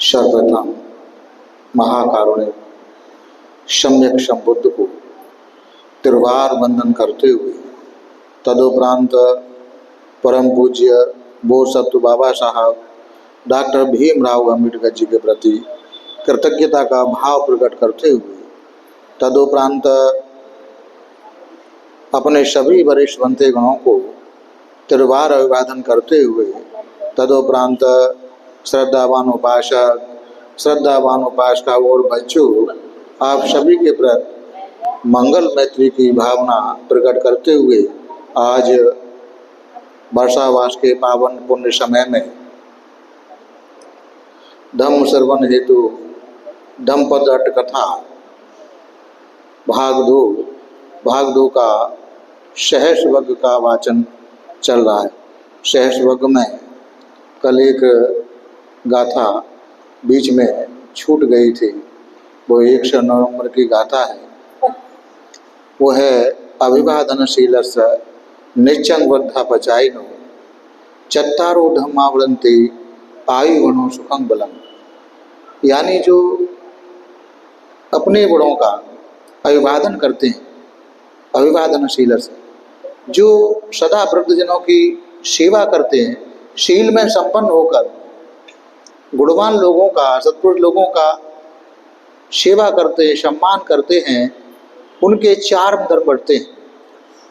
सर्वप्रथम महाकारुण्य सम्यक संबुद्ध को त्रिवार वंदन करते हुए तदुपरांत परम पूज्य बोधसत्व बाबा साहब डॉक्टर भीमराव अम्बेडकर जी के प्रति कृतज्ञता का भाव प्रकट करते हुए तदुपरांत अपने सभी वरिष्ठ बनते गणों को त्रिवार अभिवादन करते हुए तदुपरांत श्रद्धावान उपासक, श्रद्धावान उपासका और बच्चों, आप सभी के प्रति मंगल मैत्री की भावना प्रकट करते हुए आज वर्षावास के पावन पुण्य समय में धम्म श्रवण हेतु धम्मपद अट्ट कथा भाग दो का सहस्रवग्ग का वाचन चल रहा है। सहस्रवग्ग में कल एक गाथा बीच में छूट गई थी, वो 109 नंबर की गाथा है। वो है अभिवादनशीलस्य नित्यं वृद्धापचायिनो चत्तारो धम्मावृन्ति आयुवनो सुखं बलम्। यानी जो अपने बड़ों का अभिवादन करते हैं, अभिवादनशीलस्य, जो सदा वृद्धजनों की सेवा करते हैं, शील में संपन्न होकर गुणवान लोगों का, सत्पुरुष लोगों का सेवा करते हैं, सम्मान करते हैं, उनके 4 धर्म बढ़ते हैं।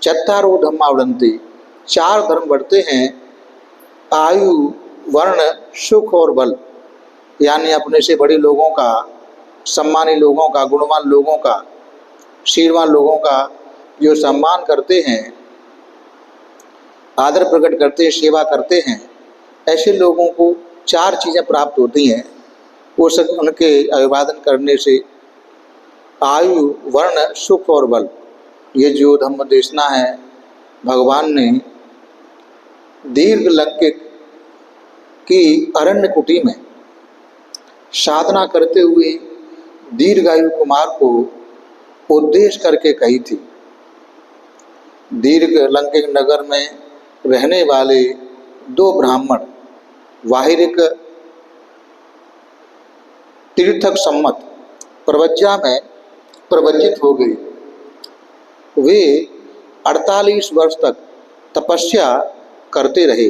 चत्तारो धम्मावृन्ति, 4 धर्म बढ़ते हैं, आयु, वर्ण, सुख और बल। यानी अपने से बड़े लोगों का, सम्मानी लोगों का, गुणवान लोगों का, शीलवान लोगों का जो सम्मान करते हैं, आदर प्रकट करते हैं, सेवा करते हैं, ऐसे लोगों को 4 चीज़ें प्राप्त होती हैं। वो सब उनके अभिवादन करने से आयु, वर्ण, सुख और बल। ये जो धम्म देशना है, भगवान ने दीर्घ लंकिक की अरण्य कुटी में साधना करते हुए दीर्घायु कुमार को उद्देश्य करके कही थी। दीर्घ लंकिक नगर में रहने वाले 2 ब्राह्मण वाहिरिक तीर्थक सम्मत प्रवज्जा में प्रवज्जित हो गए। वे 48 वर्ष तक तपस्या करते रहे।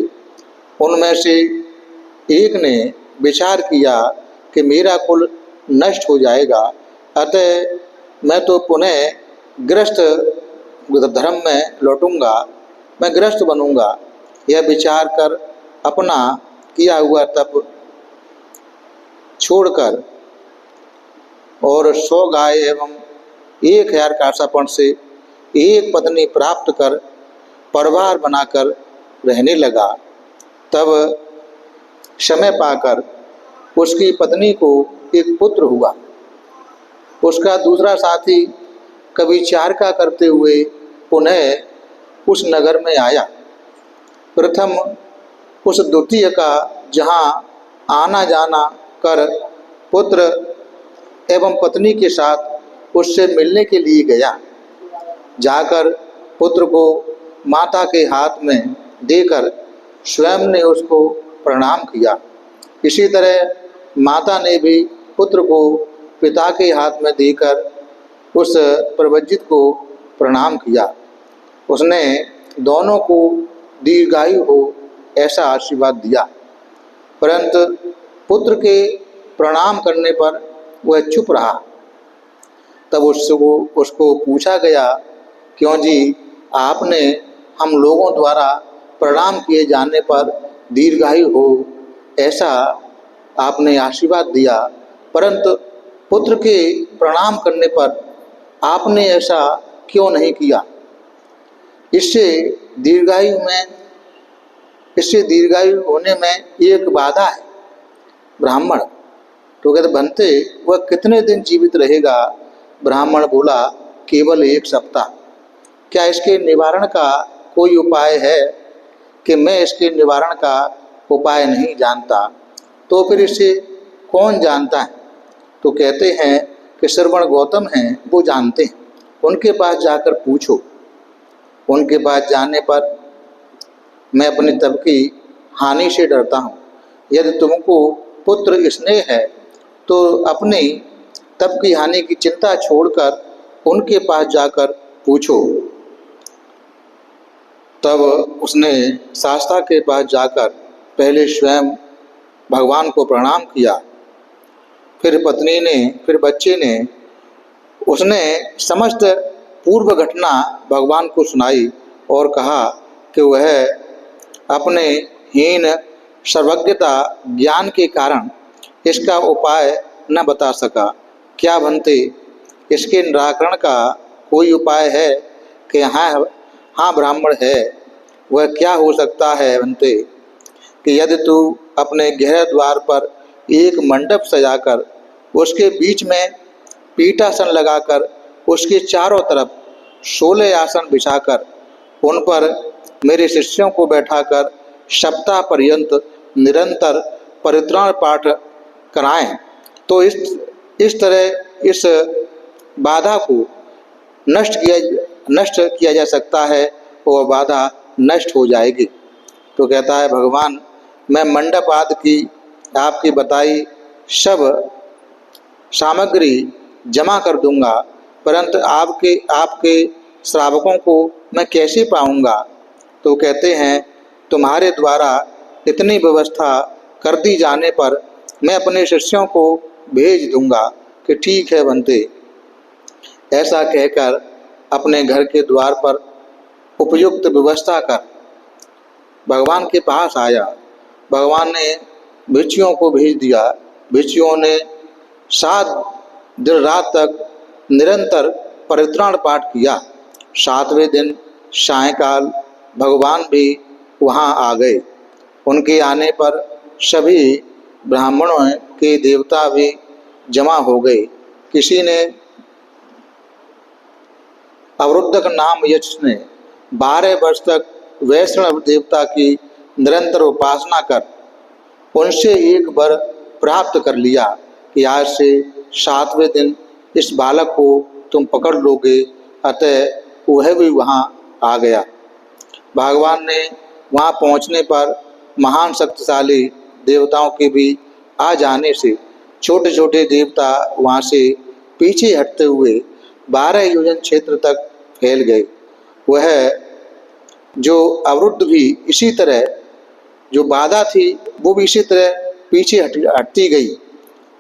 उनमें से एक ने विचार किया कि मेरा कुल नष्ट हो जाएगा, अतः मैं तो पुनः गृहस्थ धर्म में लौटूंगा, मैं गृहस्थ बनूंगा। यह विचार कर अपना किया हुआ तप छोड़कर और 100 गाय एवं 1000 कासापन से एक पत्नी प्राप्त कर परिवार बनाकर रहने लगा। तब समय पाकर उसकी पत्नी को एक पुत्र हुआ। उसका दूसरा साथी कभी चारका करते हुए पुनः उस नगर में आया। प्रथम उस द्वितीय का जहाँ आना जाना कर पुत्र एवं पत्नी के साथ उससे मिलने के लिए गया। जाकर पुत्र को माता के हाथ में देकर स्वयं ने उसको प्रणाम किया। इसी तरह माता ने भी पुत्र को पिता के हाथ में देकर उस प्रवज्जित को प्रणाम किया। उसने दोनों को दीर्घायु हो ऐसा आशीर्वाद दिया, परंतु पुत्र के प्रणाम करने पर वह चुप रहा। तब उसको पूछा गया, क्यों जी, आपने हम लोगों द्वारा प्रणाम किए जाने पर दीर्घायु हो ऐसा आपने आशीर्वाद दिया, परंतु पुत्र के प्रणाम करने पर आपने ऐसा क्यों नहीं किया? इससे दीर्घायु होने में एक बाधा है। ब्राह्मण तो कहते बनते वह कितने दिन जीवित रहेगा? ब्राह्मण बोला, केवल 1 सप्ताह। क्या इसके निवारण का कोई उपाय है? कि मैं इसके निवारण का उपाय नहीं जानता। तो फिर इसे कौन जानता है? तो कहते हैं कि श्रवण गौतम हैं, वो जानते हैं, उनके पास जाकर पूछो। उनके पास जाने पर मैं अपने तप की हानि से डरता हूँ। यदि तुमको पुत्र स्नेह है तो अपनी तप की हानि की चिंता छोड़कर उनके पास जाकर पूछो। तब उसने शास्ता के पास जाकर पहले स्वयं भगवान को प्रणाम किया, फिर पत्नी ने, फिर बच्चे ने। उसने समस्त पूर्व घटना भगवान को सुनाई और कहा कि वह अपने हीन सर्वज्ञता ज्ञान के कारण इसका उपाय न बता सका। क्या बनते, इसके निराकरण का कोई उपाय है? कि हाँ ब्राह्मण है। वह क्या हो सकता है बनते? कि यदि तू अपने गृह द्वार पर एक मंडप सजाकर उसके बीच में पीठासन लगाकर उसके चारों तरफ 16 आसन बिछाकर उन पर मेरे शिष्यों को बैठाकर सप्ताह पर्यंत निरंतर परित्राण पाठ कराएं तो इस तरह इस बाधा को नष्ट किया जा सकता है और बाधा नष्ट हो जाएगी। तो कहता है भगवान, मैं मंडप आदि की आपकी बताई सब सामग्री जमा कर दूंगा, परंतु आपके श्रावकों को मैं कैसे पाऊंगा? तो कहते हैं तुम्हारे द्वारा इतनी व्यवस्था कर दी जाने पर मैं अपने शिष्यों को भेज दूंगा कि ठीक है बनते। ऐसा कहकर अपने घर के द्वार पर उपयुक्त व्यवस्था कर भगवान के पास आया। भगवान ने भिक्षुओं को भेज दिया। भिक्षुओं ने 7 दिन रात तक निरंतर परित्राण पाठ किया। 7वें दिन सायंकाल भगवान भी वहाँ आ गए। उनके आने पर सभी ब्राह्मणों के देवता भी जमा हो गए। किसी ने अवरुद्धक नाम यक्ष ने 12 वर्ष तक वैष्णव देवता की निरंतर उपासना कर उनसे एक वर प्राप्त कर लिया कि आज से 7वें दिन इस बालक को तुम पकड़ लोगे। अतः वह भी वहाँ आ गया। भगवान ने वहाँ पहुँचने पर महान शक्तिशाली देवताओं के भी आ जाने से छोटे छोटे देवता वहाँ से पीछे हटते हुए 12 योजन क्षेत्र तक फैल गए। वह जो अवरुद्ध भी इसी तरह, जो बाधा थी वो भी इसी तरह पीछे हटती गई।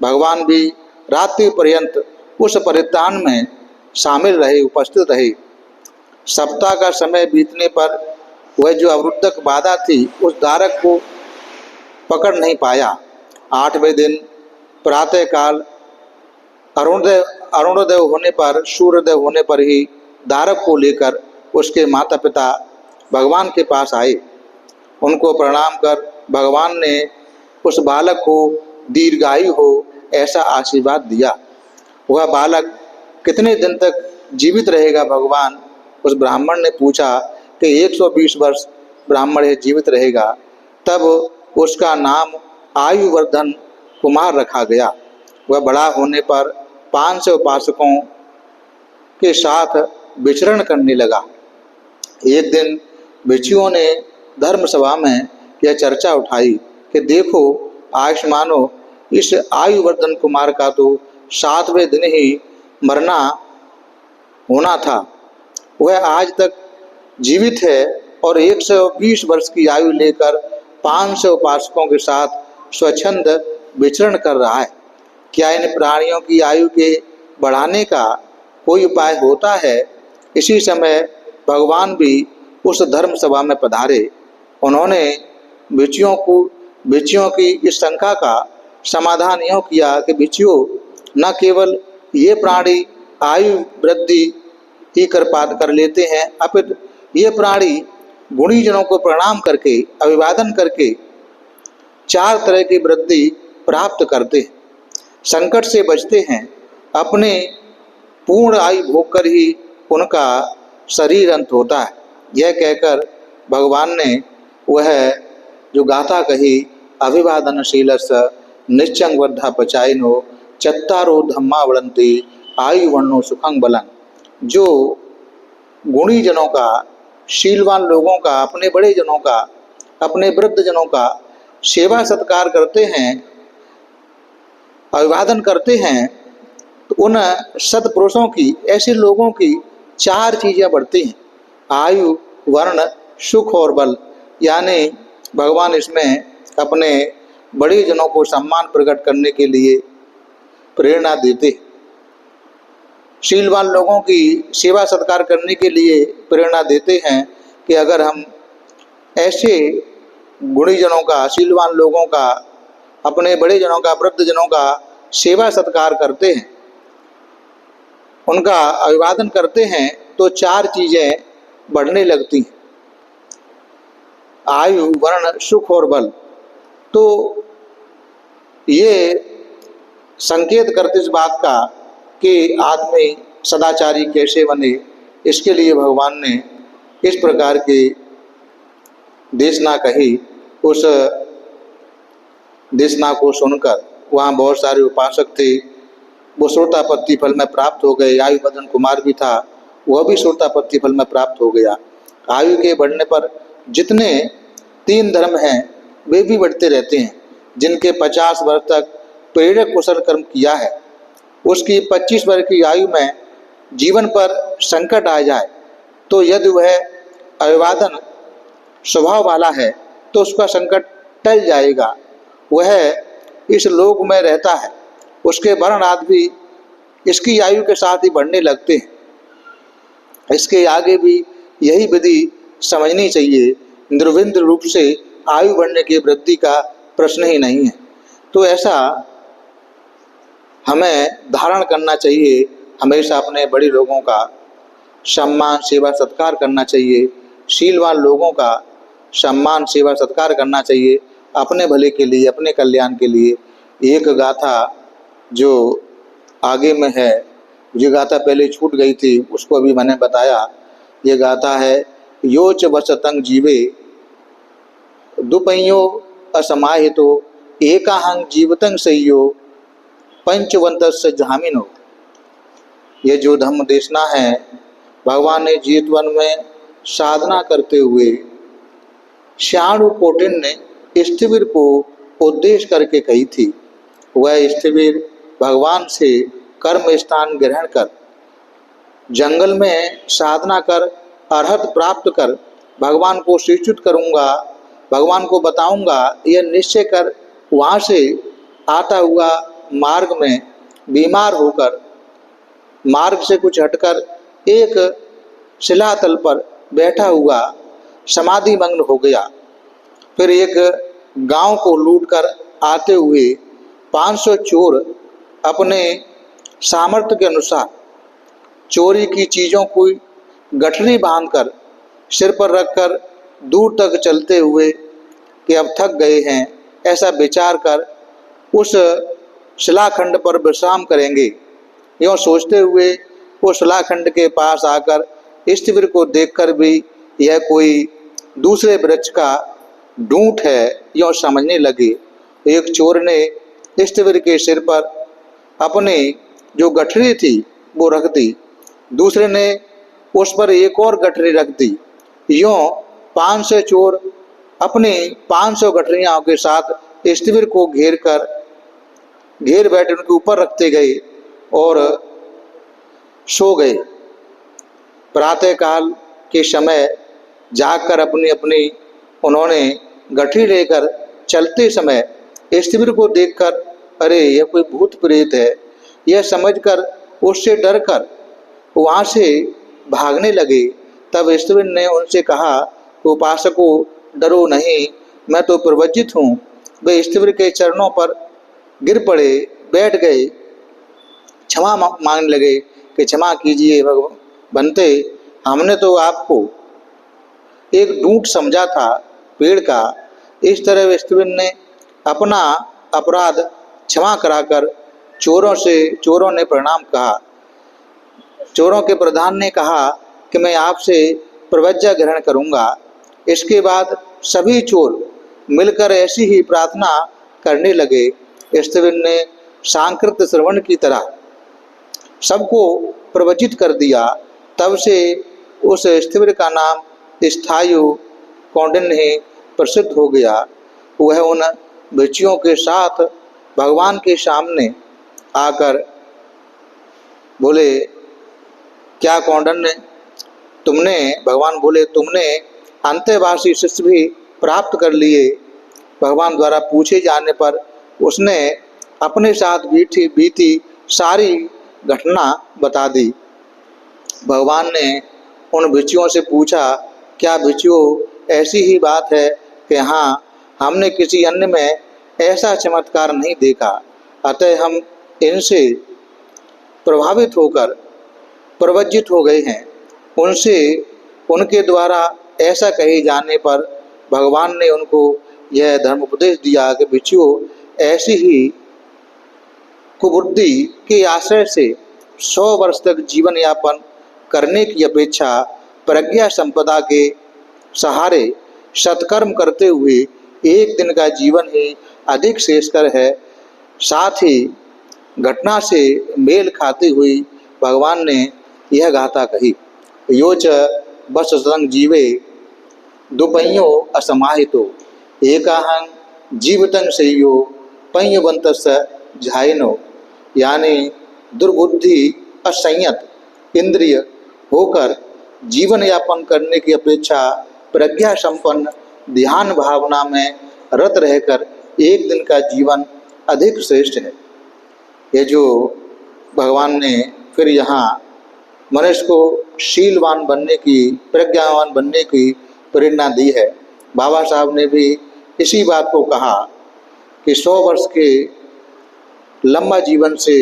भगवान भी रात्रि पर्यंत उस परित्राण में शामिल रहे, उपस्थित रहे। सप्ताह का समय बीतने पर वह जो अवरुद्धक बाधा थी उस धारक को पकड़ नहीं पाया। 8वें दिन प्रातःकाल अरुणोदय होने पर, सूर्योदय होने पर ही धारक को लेकर उसके माता पिता भगवान के पास आए। उनको प्रणाम कर भगवान ने उस बालक को दीर्घायु हो ऐसा आशीर्वाद दिया। वह बालक कितने दिन तक जीवित रहेगा भगवान? उस ब्राह्मण ने पूछा कि 120 वर्ष ब्राह्मण है जीवित रहेगा। तब उसका नाम आयुवर्धन कुमार रखा गया। वह बड़ा होने पर 500 उपासकों के साथ विचरण करने लगा। एक दिन भिक्षुओं ने धर्म सभा में यह चर्चा उठाई कि देखो आयुष्मानो, इस आयुवर्धन कुमार का तो 7वें दिन ही मरना होना था। वह आज तक जीवित है और 120 वर्ष की आयु लेकर 500 उपासकों के साथ स्वच्छंद विचरण कर रहा है। क्या इन प्राणियों की आयु के बढ़ाने का कोई उपाय होता है? इसी समय भगवान भी उस धर्म सभा में पधारे। उन्होंने भिक्षुओं की इस शंका का समाधान यूँ किया कि भिक्षुओं, न केवल ये प्राणी आयु वृद्धि ही कर लेते हैं, अपितु ये प्राणी गुणीजनों को प्रणाम करके, अभिवादन करके 4 तरह की वृद्धि प्राप्त करते हैं। संकट से बचते हैं, अपने पूर्ण आयु भोग कर ही उनका शरीर अंत होता है। यह कहकर भगवान ने वह जो गाथा कही, अभिवादनशीलस् निश्चंग वृद्धा पचायनो चत्तारो धम्मा वदन्ति आयु वर्णो सुखं बलं। जो गुणी जनों का, शीलवान लोगों का, अपने बड़े जनों का, अपने वृद्ध जनों का सेवा सत्कार करते हैं, अभिवादन करते हैं तो उन सत्पुरुषों की, ऐसे लोगों की 4 चीज़ें बढ़ती हैं, आयु, वर्ण, सुख और बल। यानी भगवान इसमें अपने बड़े जनों को सम्मान प्रकट करने के लिए प्रेरणा देते हैं, शीलवान लोगों की सेवा सत्कार करने के लिए प्रेरणा देते हैं कि अगर हम ऐसे गुणीजनों का, शीलवान लोगों का, अपने बड़े जनों का, वृद्ध जनों का सेवा सत्कार करते हैं, उनका अभिवादन करते हैं तो 4 चीज़ें बढ़ने लगती हैं, आयु, वर्ण, सुख और बल। तो ये संकेत करते इस बात का कि आदमी सदाचारी कैसे बने, इसके लिए भगवान ने इस प्रकार की देशना कही। उस देशना को सुनकर वहाँ बहुत सारे उपासक थे, वो श्रोतापत्ति फल में प्राप्त हो गए। आयुर्बदन कुमार भी था, वह भी श्रोतापत्ति फल में प्राप्त हो गया। आयु के बढ़ने पर जितने 3 धर्म हैं वे भी बढ़ते रहते हैं। जिनके 50 वर्ष तक प्रेरक कुशल कर्म किया है, उसकी 25 वर्ष की आयु में जीवन पर संकट आ जाए तो यदि वह अभिवादन स्वभाव वाला है तो उसका संकट टल जाएगा, वह इस लोक में रहता है, उसके वर्ण आदि भी इसकी आयु के साथ ही बढ़ने लगते हैं। इसके आगे भी यही विधि समझनी चाहिए, निर्विघ्न रूप से आयु बढ़ने की वृद्धि का प्रश्न ही नहीं है। तो ऐसा हमें धारण करना चाहिए, हमेशा अपने बड़े लोगों का सम्मान सेवा सत्कार करना चाहिए, शीलवान लोगों का सम्मान सेवा सत्कार करना चाहिए, अपने भले के लिए, अपने कल्याण के लिए। एक गाथा जो आगे में है, ये गाथा पहले छूट गई थी, उसको अभी मैंने बताया। ये गाथा है, योच वसतंग जीवे दुपहियो असमाहितो एकाहंग जीवतंग सह्यो पंचवंतस्य जामिनो। ये जो धम्म देशना है, भगवान ने जीतवन में साधना करते हुए श्याणु कोटिन ने स्थिविर को उद्देश्य करके कही थी। वह स्थिविर भगवान से कर्म स्थान ग्रहण कर, जंगल में साधना कर, अर्हत प्राप्त कर, भगवान को शिक्षित करूँगा, भगवान को बताऊँगा, यह निश्चय कर वहाँ से आता हुआ मार्ग में बीमार होकर, मार्ग से कुछ हटकर एक शिलातल पर बैठा हुआ समाधि मग्न हो गया। फिर एक गांव को लूटकर आते हुए 500 चोर अपने सामर्थ्य के अनुसार चोरी की चीज़ों को गठरी बांधकर सिर पर रखकर दूर तक चलते हुए कि अब थक गए हैं, ऐसा विचार कर उस शिलाखंड पर विश्राम करेंगे। यूँ सोचते हुए वो शिलाखंड के पास आकर स्थिविर को देखकर भी यह कोई दूसरे वृक्ष का डूंट है, यूँ समझने लगे। एक चोर ने स्थिविर के सिर पर अपनी जो गठरी थी वो रख दी, दूसरे ने उस पर एक और गठरी रख दी। यूँ 500 चोर अपनी 500 गठरियों के साथ स्थिविर को घेर बैठे उनके ऊपर रखते गए और सो गए। प्रातःकाल के समय जागकर अपनी अपनी उन्होंने गठरी लेकर चलते समय स्थिविर को देखकर अरे यह कोई भूत प्रेत है, यह समझकर उससे डरकर वहाँ से भागने लगे। तब स्थिविर ने उनसे कहा, उपासकों डरो नहीं, मैं तो प्रवचित हूँ। वे स्थिविर के चरणों पर गिर पड़े, बैठ गए, क्षमा मांगने लगे कि क्षमा कीजिए बनते, हमने तो आपको एक डूंट समझा था पेड़ का। इस तरह स्थिविर ने अपना अपराध क्षमा कराकर चोरों ने प्रणाम कहा। चोरों के प्रधान ने कहा कि मैं आपसे प्रवज्ञा ग्रहण करूँगा। इसके बाद सभी चोर मिलकर ऐसी ही प्रार्थना करने लगे। स्थिविर ने सांकृत श्रवण की तरह सबको प्रवचित कर दिया। तब से उस स्थिविर का नाम स्थायु कौंडिन्य प्रसिद्ध हो गया। वह उन भिक्षुओं के साथ भगवान के सामने आकर बोले, क्या कौंडिन्य भगवान बोले, तुमने अंतर्वासी शिष्य भी प्राप्त कर लिए। भगवान द्वारा पूछे जाने पर उसने अपने साथ बीती सारी घटना बता दी। भगवान ने उन भिक्षुओं से पूछा, क्या भिक्षुओं ऐसी ही बात है कि हाँ, हमने किसी अन्य में ऐसा चमत्कार नहीं देखा, अतः हम इनसे प्रभावित होकर प्रवज्जित हो गए हैं। उनके द्वारा ऐसा कहे जाने पर भगवान ने उनको यह धर्म उपदेश दिया कि भिक्षुओं ऐसी ही कुबुद्धि के आश्रय से 100 वर्ष तक जीवन यापन करने की अपेक्षा प्रज्ञा संपदा के सहारे सत्कर्म करते हुए एक दिन का जीवन ही अधिक श्रेष्ठकर है। साथ ही घटना से मेल खाती हुई भगवान ने यह गाथा कही, योच बस संग जीवे दुपहियों असमाहितो एकाहं जीवितं सेयो पंयवंतस्य झायनो। यानी दुर्बुद्धि असंयत इंद्रिय होकर जीवन यापन करने की अपेक्षा प्रज्ञा संपन्न ध्यान भावना में रत रहकर एक दिन का जीवन अधिक श्रेष्ठ है। ये जो भगवान ने फिर यहाँ मनुष्य को शीलवान बनने की, प्रज्ञावान बनने की प्रेरणा दी है। बाबा साहब ने भी इसी बात को कहा कि 100 वर्ष के लंबा जीवन से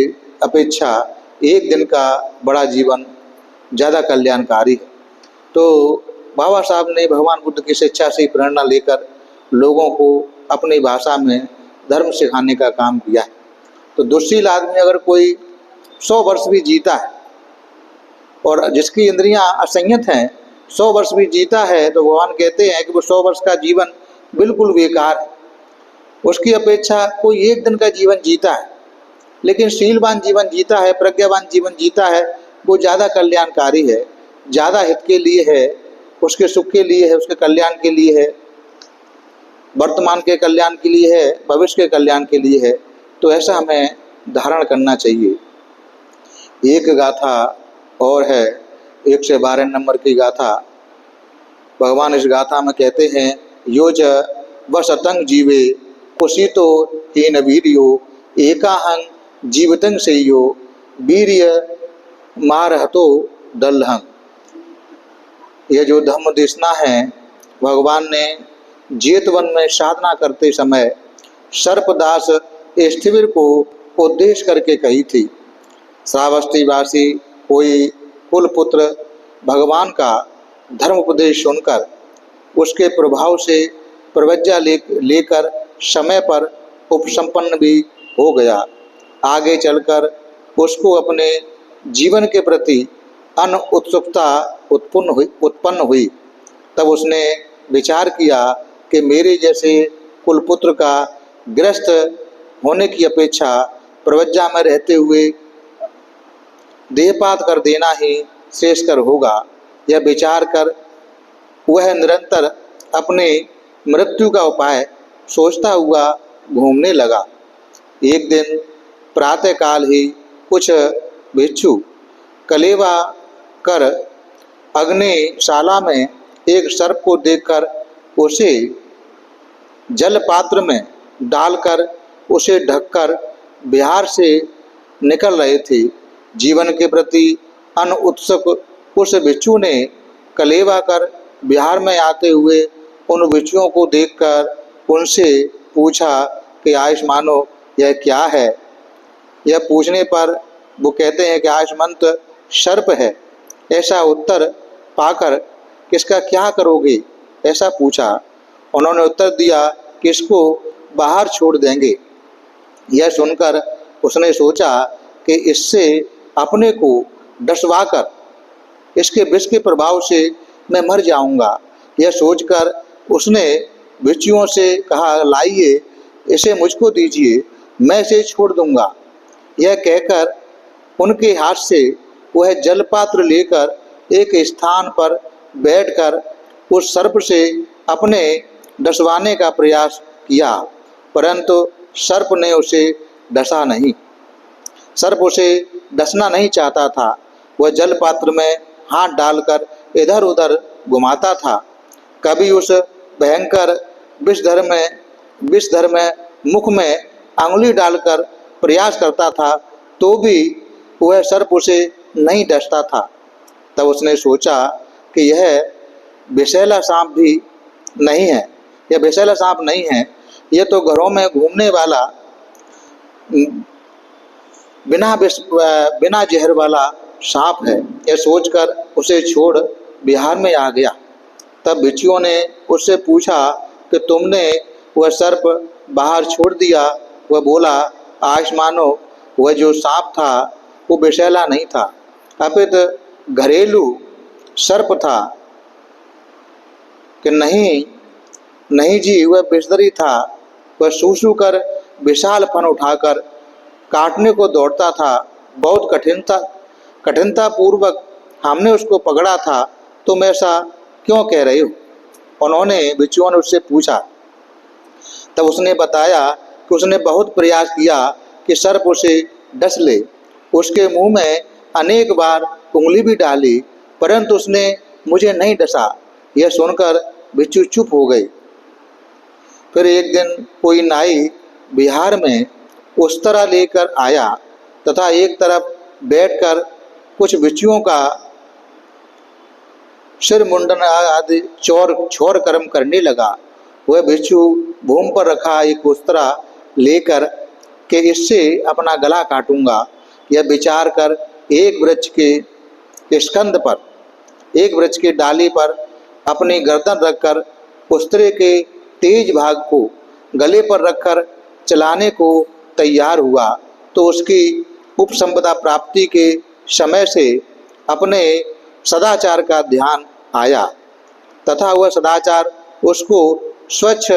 अपेक्षा एक दिन का बड़ा जीवन ज़्यादा कल्याणकारी है। तो बाबा साहब ने भगवान बुद्ध की शिक्षा से प्रेरणा लेकर लोगों को अपनी भाषा में धर्म सिखाने का काम किया है। तो दुष्शील आदमी अगर कोई 100 वर्ष भी जीता है और जिसकी इंद्रियां असंयत हैं, 100 वर्ष भी जीता है, तो भगवान कहते हैं कि वो 100 वर्ष का जीवन बिल्कुल बेकार है। उसकी अपेक्षा कोई एक दिन का जीवन जीता है लेकिन शीलवान जीवन जीता है, प्रज्ञावान जीवन जीता है, वो ज़्यादा कल्याणकारी है, ज़्यादा हित के लिए है, उसके सुख के लिए है, उसके कल्याण के लिए है, वर्तमान के कल्याण के लिए है, भविष्य के कल्याण के लिए है। तो ऐसा हमें धारण करना चाहिए। एक गाथा और है, 112 नंबर की गाथा। भगवान इस गाथा में कहते हैं, योज वसतंग जीवे कुशितो हीन वीर्यो एकाहं जीवितं सेयो वीर्य मारहतो दलहं। यह जो धम्म देशना है, भगवान ने जेतवन में साधना करते समय सर्पदास स्थिविर को उद्देश्य करके कही थी। श्रावस्तीवासी कोई कुलपुत्र भगवान का धर्म उपदेश सुनकर उसके प्रभाव से प्रवज्ञा लेकर समय पर उपसंपन्न भी हो गया। आगे चलकर उसको अपने जीवन के प्रति अन उत्सुकता उत्पन्न हुई। तब उसने विचार किया कि मेरे जैसे कुलपुत्र का गृहस्थ होने की अपेक्षा प्रवज्ञा में रहते हुए देहपात कर देना ही श्रेष्ठकर होगा। यह विचार कर वह निरंतर अपने मृत्यु का उपाय सोचता हुआ घूमने लगा। एक दिन प्रातःकाल ही कुछ भिक्षु कलेवा कर अग्निशाला में एक सर्प को देखकर उसे जल पात्र में डालकर उसे ढककर बिहार से निकल रहे थे। जीवन के प्रति अनुत्सुक उस भिक्षु ने कलेवा कर बिहार में आते हुए उन भिक्षुओं को देखकर उनसे पूछा कि आयुष्मानो यह क्या है। यह पूछने पर वो कहते हैं कि आयुष्मंत सर्प है। ऐसा उत्तर पाकर किसका क्या करोगे, ऐसा पूछा। उन्होंने उत्तर दिया कि इसको बाहर छोड़ देंगे। यह सुनकर उसने सोचा कि इससे अपने को डसवाकर इसके विष के प्रभाव से मैं मर जाऊंगा। यह सोचकर उसने भिक्षुओं से कहा, लाइए इसे मुझको दीजिए, मैं इसे छोड़ दूंगा। यह कहकर उनके हाथ से वह जलपात्र लेकर एक स्थान पर बैठकर उस सर्प से अपने डसवाने का प्रयास किया, परंतु सर्प ने उसे डसा नहीं। सर्प उसे डसना नहीं चाहता था। वह जल पात्र में हाथ डालकर इधर उधर घुमाता था। कभी उस भयंकर विषधर में मुख में अंगुली डालकर प्रयास करता था, तो भी वह सर्प उसे नहीं डसता था। तब उसने सोचा कि यह विषैला सांप भी नहीं है, यह विषैला सांप नहीं है, यह तो घरों में घूमने वाला बिना जहर वाला सांप है। यह सोचकर उसे छोड़ बिहार में आ गया। तब बिच्छुओं ने उससे पूछा कि तुमने वह सर्प बाहर छोड़ दिया। वह बोला, आज मानो वह जो सांप था वो विषैला नहीं था, अपितु घरेलू सर्प था। कि नहीं जी, वह विषधरी था। वह सूसू कर विशाल फन उठाकर काटने को दौड़ता था। बहुत कठिनता पूर्वक हमने उसको पकड़ा था। तुम ऐसा क्यों कह रहे हो? उन्होंने बिच्छुओं ने उससे पूछा। तब उसने बताया कि उसने बहुत प्रयास किया कि सर्प उसे डस ले। उसके मुंह में अनेक बार उंगली भी डाली, परंतु उसने मुझे नहीं डसा। यह सुनकर बिच्छू चुप हो गए। फिर एक दिन कोई नाई बिहार में उस्तरा लेकर आया तथा एक तरफ बैठकर कुछ बिच्छुओं का सिर मुंडन आदि छोर कर्म करने लगा। वह बिच्छू भूमि पर रखा एक उस्तरा लेकर के इससे अपना गला काटूंगा, यह विचार कर एक वृक्ष के डाली पर अपनी गर्दन रखकर उस्तरे के तेज भाग को गले पर रखकर चलाने को तैयार हुआ, तो उसकी उपसंपदा प्राप्ति के समय से अपने सदाचार का ध्यान आया तथा वह सदाचार उसको स्वच्छ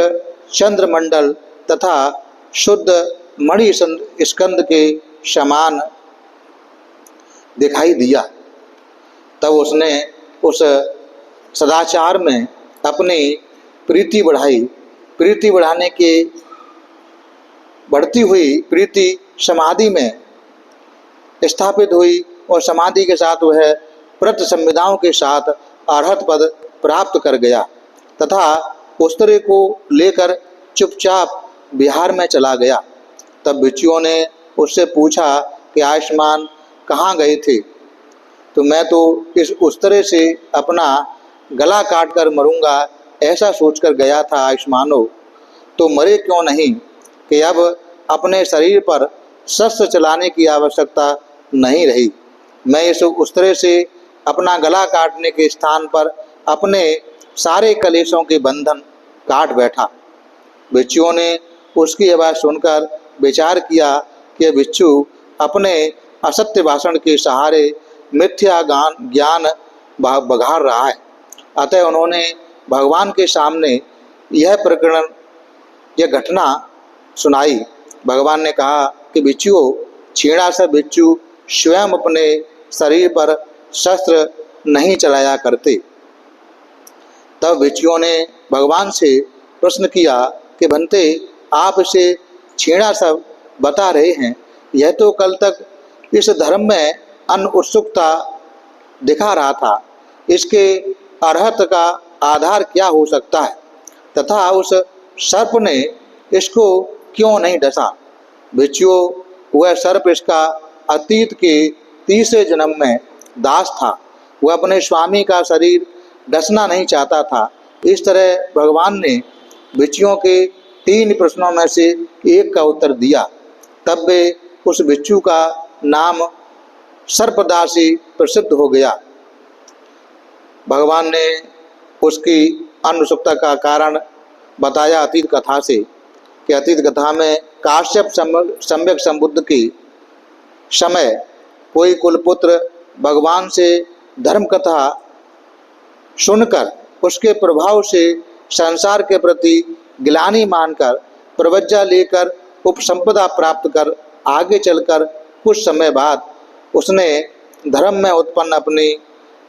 चंद्रमंडल तथा शुद्ध मणि स्कंद के समान दिखाई दिया। तब उसने उस सदाचार में अपनी प्रीति बढ़ाई। प्रीति बढ़ाने के बढ़ती हुई प्रीति समाधि में स्थापित हुई और समाधि के साथ वह व्रत संविधाओं के साथ अरहत पद प्राप्त कर गया तथा उस्तरे को लेकर चुपचाप बिहार में चला गया। तब बिच्छुओं ने उससे पूछा कि आयुष्मान कहाँ गए थे? तो मैं तो इस उस्तरे से अपना गला काट कर मरूंगा ऐसा सोचकर गया था आयुष्मानो। तो मरे क्यों नहीं कि अब अपने शरीर पर शस्त्र चलाने की आवश्यकता नहीं रही। मैं इस उस्तरे से अपना गला काटने के स्थान पर अपने सारे कलेशों के बंधन काट बैठा। बिच्छुओं ने उसकी आवाज़ सुनकर विचार किया कि बिच्छू अपने असत्य भाषण के सहारे मिथ्या ज्ञान बघाड़ रहा है। अतः उन्होंने भगवान के सामने यह घटना सुनाई। भगवान ने कहा कि बिच्छुओं, छीणा सा बिच्छू स्वयं अपने शरीर पर शस्त्र नहीं चलाया करते। तब बिच्छुओं ने भगवान से प्रश्न किया कि बनते, आप इसे छीणा सा बता रहे हैं, यह तो कल तक इस धर्म में अनुत्सुकता दिखा रहा था। इसके अरहत का आधार क्या हो सकता है तथा उस सर्प ने इसको क्यों नहीं डसा? बिच्छुओं, वह सर्प इसका अतीत के तीसरे जन्म में दास था। वह अपने स्वामी का शरीर डसना नहीं चाहता था। इस तरह भगवान ने बिच्छुओं के 3 प्रश्नों में से एक का उत्तर दिया। तब वे उस बिच्छू का नाम सर्पदासी प्रसिद्ध हो गया। भगवान ने उसकी अनुत्सुकता का कारण बताया अतीत कथा से कि अतीत कथा में काश्यप सम्यक संबुद्ध की समय कोई कुलपुत्र भगवान से धर्म कथा सुनकर उसके प्रभाव से संसार के प्रति ग्लानि मानकर प्रवज्जा लेकर उपसंपदा प्राप्त कर आगे चलकर कुछ समय बाद उसने धर्म में उत्पन्न अपनी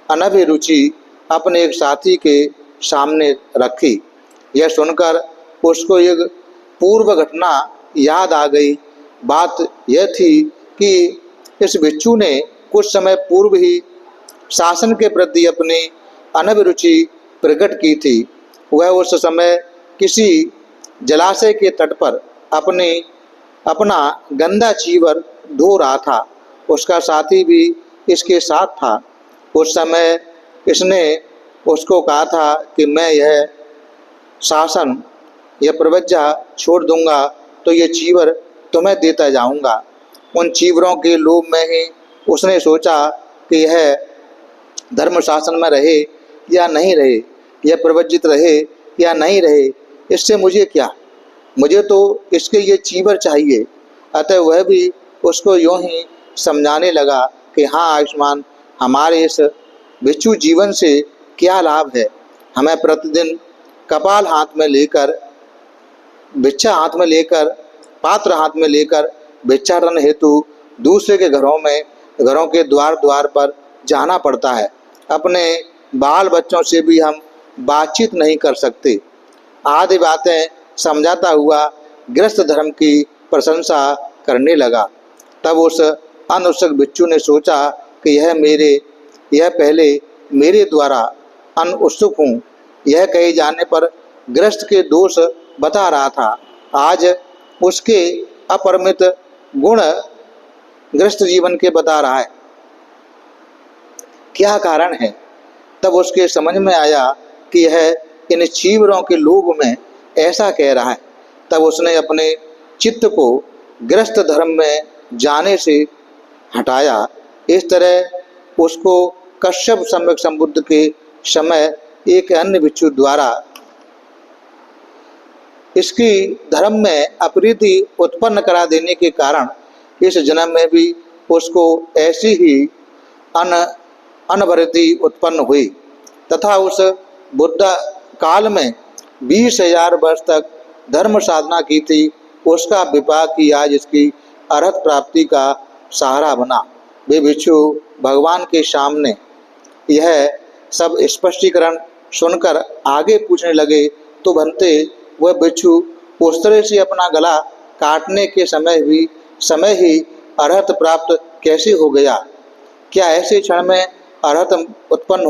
अनभिरुचि अपने एक साथी के सामने रखी। यह सुनकर उसको एक पूर्व घटना याद आ गई बात यह थी कि इस भिक्षु ने कुछ समय पूर्व ही शासन के प्रति अपनी अनभिरुचि प्रकट की थी। वह उस समय किसी जलाशय के तट पर अपना गंदा चीवर धो रहा था। उसका साथी भी इसके साथ था। उस समय इसने उसको कहा था कि मैं यह शासन, यह प्रवज्जा छोड़ दूंगा तो ये चीवर तुम्हें देता जाऊंगा। उन चीवरों के लोभ में ही उसने सोचा कि यह धर्म शासन में रहे या नहीं रहे, यह प्रवज्जित रहे या नहीं रहे, इससे मुझे क्या, मुझे तो इसके ये चीवर चाहिए। अतः वह भी उसको यूं ही समझाने लगा कि हाँ आयुष्मान, हमारे इस भिक्षु जीवन से क्या लाभ है। हमें प्रतिदिन कपाल हाथ में लेकर, भिक्षा हाथ में लेकर, पात्र हाथ में लेकर भिक्षाटन हेतु दूसरे के घरों के द्वार द्वार पर जाना पड़ता है। अपने बाल बच्चों से भी हम बातचीत नहीं कर सकते। आदि बातें समझाता हुआ गृहस्थ धर्म की प्रशंसा करने लगा। तब उस अनुत्सुक भिक्षु ने सोचा कि यह पहले मेरे द्वारा अनुत्सुक हूँ, यह कहे जाने पर गृहस्थ के दोष बता रहा था। आज उसके अपरिमित गुण गृहस्थ जीवन के बता रहा है। क्या कारण है? तब उसके समझ में आया कि यह इन चीवरों के लोभ में ऐसा कह रहा है। तब उसने अपने चित्त को गृहस्थ धर्म में जाने से हटाया। इस तरह उसको कश्यप सम्यक संबुद्ध के समय एक अन्य भिक्षु द्वारा इसकी धर्म में अप्रीति उत्पन्न करा देने के कारण इस जन्म में भी उसको ऐसी ही अनवरति उत्पन्न हुई तथा उस बुद्ध काल में 20,000 वर्ष तक धर्म साधना की थी। उसका विपाक ही आज इसकी अर्हत प्राप्ति का सहारा बना। वे भिक्षु भगवान के सामने यह सब स्पष्टीकरण सुनकर आगे पूछने लगे तो बनते वह भिक्षु उस तरह से अपना गला काटने के समय ही अर्हत प्राप्त कैसे हो गया? क्या ऐसे क्षण में अर्हत उत्पन्न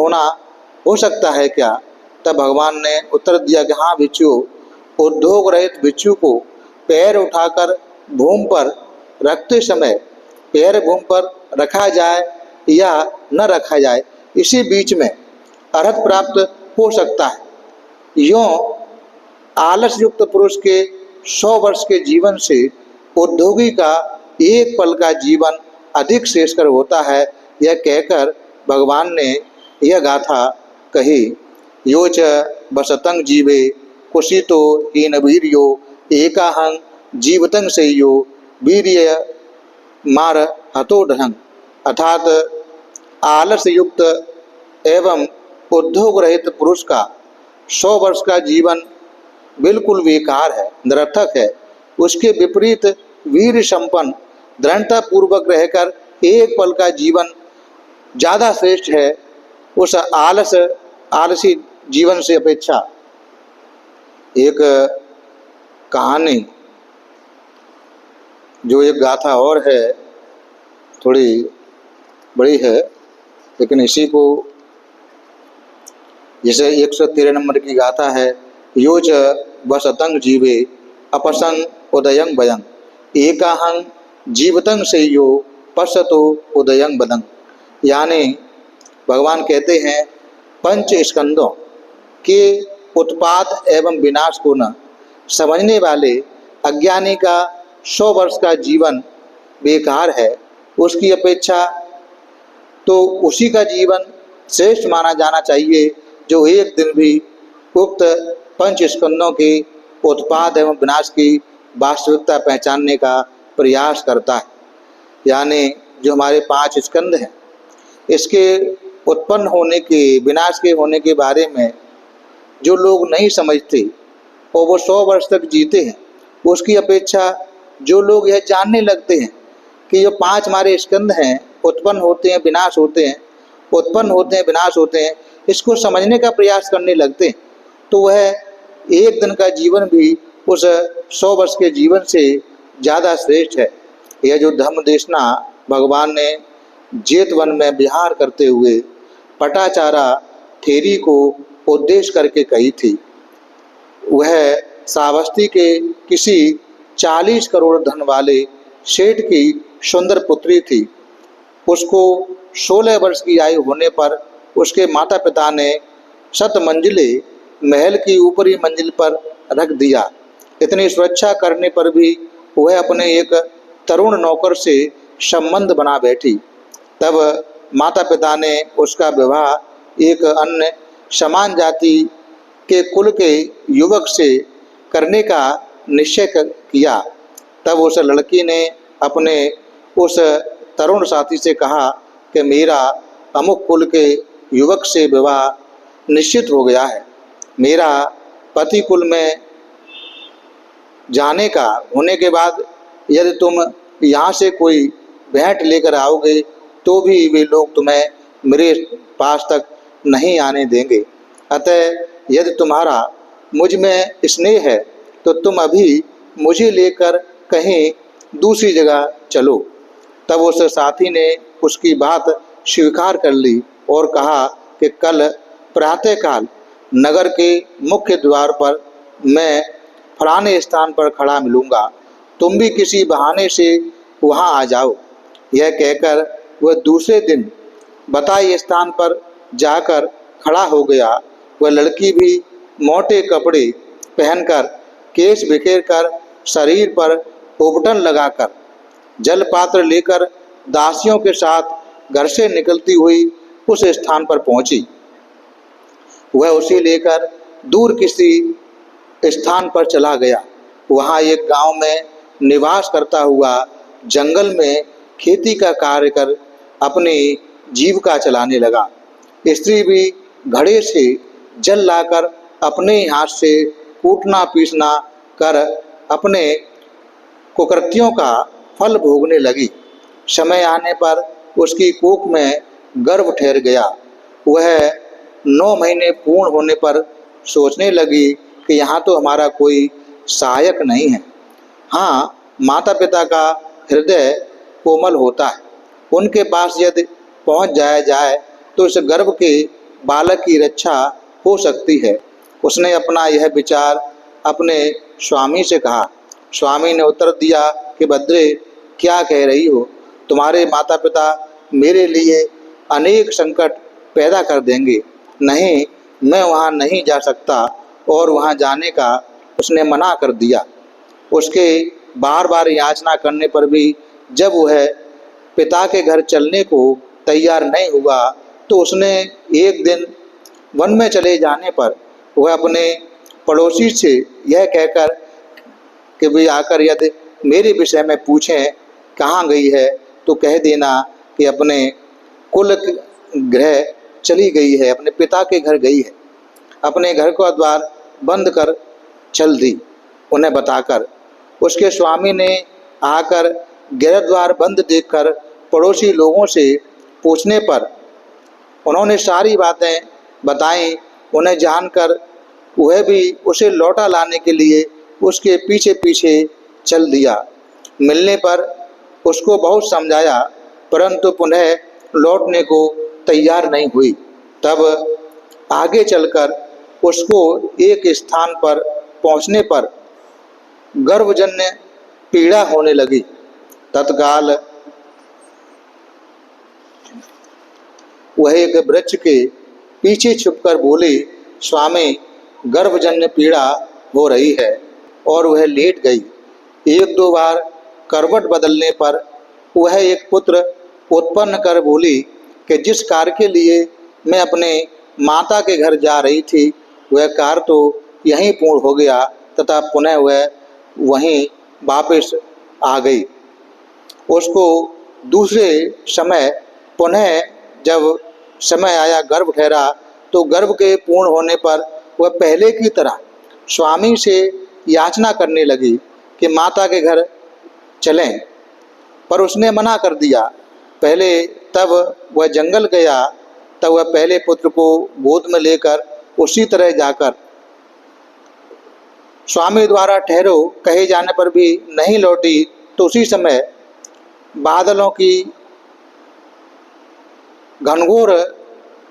हो सकता है क्या? तब भगवान ने उत्तर दिया कि हाँ भिक्षु, उद्योग रहित भिक्षु को पैर उठाकर भूमि पर रखते समय पैर भूमि पर रखा जाए या न रखा जाए, इसी बीच में अर्हत प्राप्त हो सकता है। यूँ आलस युक्त पुरुष के 100 वर्ष के जीवन से उद्योगी का एक पल का जीवन अधिक श्रेष्ठकर होता है। यह कहकर भगवान ने यह गाथा कही। योच बसतं जीवे कुशितो हीन वीर्यो एकाहं जीवतं सेयो वीर्य मार हतोढंग। अर्थात आलस युक्त एवं उद्योग रहित पुरुष का 100 वर्ष का जीवन बिल्कुल बेकार है, निरर्थक है। उसके विपरीत वीर संपन्न दृढ़ता पूर्वक रहकर एक पल का जीवन ज़्यादा श्रेष्ठ है उस आलसी जीवन से अपेक्षा। एक कहानी जो एक गाथा और है, थोड़ी बड़ी है, लेकिन इसी को जैसे 113 नंबर की गाथा है। योच बसतं जीवे अपसंग उदयं वयं एकाहं जीवतं सेयो पश्यतो उदयं वदं। यानी भगवान कहते हैं, पंच स्कंदों के उत्पात एवं विनाश को न समझने वाले अज्ञानी का 100 वर्ष का जीवन बेकार है। उसकी अपेक्षा तो उसी का जीवन श्रेष्ठ माना जाना चाहिए जो एक दिन भी उक्त पंच स्कंदों के उत्पाद एवं विनाश की वास्तविकता पहचानने का प्रयास करता है। यानी जो हमारे 5 स्कंद हैं, इसके उत्पन्न होने के, विनाश के होने के बारे में जो लोग नहीं समझते और वो 100 वर्ष तक जीते हैं, उसकी अपेक्षा जो लोग यह जानने लगते हैं कि जो 5 हमारे स्कंद हैं, उत्पन्न होते हैं, विनाश होते हैं, उत्पन्न होते हैं, विनाश होते हैं, इसको समझने का प्रयास करने लगते हैं, तो वह एक दिन का जीवन भी उस 100 वर्ष के जीवन से ज़्यादा श्रेष्ठ है। यह जो धम्म देशना भगवान ने जेतवन में विहार करते हुए पटाचारा थेरी को उद्देश्य करके कही थी, वह श्रावस्ती के किसी 40 करोड़ धन वाले सेठ की सुंदर पुत्री थी। उसको 16 वर्ष की आयु होने पर उसके माता पिता ने 7 मंजिले महल की ऊपरी मंजिल पर रख दिया। इतनी सुरक्षा करने पर भी वह अपने एक तरुण नौकर से संबंध बना बैठी। तब माता पिता ने उसका विवाह एक अन्य समान जाति के कुल के युवक से करने का निश्चय किया। तब उस लड़की ने अपने उस तरुण साथी से कहा कि मेरा अमुक कुल के युवक से विवाह निश्चित हो गया है। मेरा पति कुल में जाने का होने के बाद यदि तुम यहाँ से कोई भेंट लेकर आओगे तो भी वे लोग तुम्हें मेरे पास तक नहीं आने देंगे। अतः यदि तुम्हारा मुझ में स्नेह है तो तुम अभी मुझे लेकर कहीं दूसरी जगह चलो। तब उस साथी ने उसकी बात स्वीकार कर ली और कहा कि कल प्रातःकाल नगर के मुख्य द्वार पर मैं फलाने स्थान पर खड़ा मिलूंगा, तुम भी किसी बहाने से वहां आ जाओ। यह कहकर वह दूसरे दिन बताए स्थान पर जाकर खड़ा हो गया। वह लड़की भी मोटे कपड़े पहनकर, केश बिखेर कर, शरीर पर उपटन लगाकर, जल पात्र लेकर दासियों के साथ घर से निकलती हुई उस स्थान पर पहुंची। वह उसे लेकर दूर किसी स्थान पर चला गया। वहां एक गांव में निवास करता हुआ जंगल में खेती का कार्य कर अपनी जीविका चलाने लगा। स्त्री भी घड़े से जल लाकर अपने हाथ से कूटना पीसना कर अपने कुकृत्यों का फल भोगने लगी। समय आने पर उसकी कोख में गर्भ ठहर गया। वह 9 महीने पूर्ण होने पर सोचने लगी कि यहाँ तो हमारा कोई सहायक नहीं है। हाँ, माता पिता का हृदय कोमल होता है, उनके पास यदि पहुँच जाया जाए तो इस गर्भ के बालक की रक्षा हो सकती है। उसने अपना यह विचार अपने स्वामी से कहा। स्वामी ने उत्तर दिया कि भद्रे, क्या कह रही हो? तुम्हारे माता पिता मेरे लिए अनेक संकट पैदा कर देंगे। नहीं, मैं वहाँ नहीं जा सकता। और वहाँ जाने का उसने मना कर दिया। उसके बार बार याचना करने पर भी जब वह पिता के घर चलने को तैयार नहीं हुआ तो उसने एक दिन वन में चले जाने पर वह अपने पड़ोसी से यह कहकर कि वे आकर यदि मेरे विषय में पूछें कहाँ गई है तो कह देना कि अपने कुल गृह चली गई है, अपने पिता के घर गई है। अपने घर का द्वार बंद कर चल दी। उन्हें बताकर उसके स्वामी ने आकर गृह द्वार बंद देखकर पड़ोसी लोगों से पूछने पर उन्होंने सारी बातें बताई। उन्हें जानकर वह भी उसे लौटा लाने के लिए उसके पीछे पीछे चल दिया। मिलने पर उसको बहुत समझाया परंतु पुनः लौटने को तैयार नहीं हुई। तब आगे चलकर उसको एक स्थान पर पहुंचने पर गर्भजन्य पीड़ा होने लगी। तत्काल वह एक वृक्ष के पीछे छुपकर बोली, स्वामी, गर्भजन्य पीड़ा हो रही है। और वह लेट गई। 1-2 बार करवट बदलने पर वह एक पुत्र उत्पन्न कर बोली कि जिस कार्य के लिए मैं अपने माता के घर जा रही थी वह कार्य तो यहीं पूर्ण हो गया तथा पुनः वह वहीं वापस आ गई। उसको दूसरे समय पुनः जब समय आया गर्भ ठहरा तो गर्भ के पूर्ण होने पर वह पहले की तरह स्वामी से याचना करने लगी कि माता के घर चलें, पर उसने मना कर दिया। पहले तब वह जंगल गया, तब वह पहले पुत्र को गोद में लेकर उसी तरह जाकर स्वामी द्वारा ठहरो कहे जाने पर भी नहीं लौटी तो उसी समय बादलों की घनघोर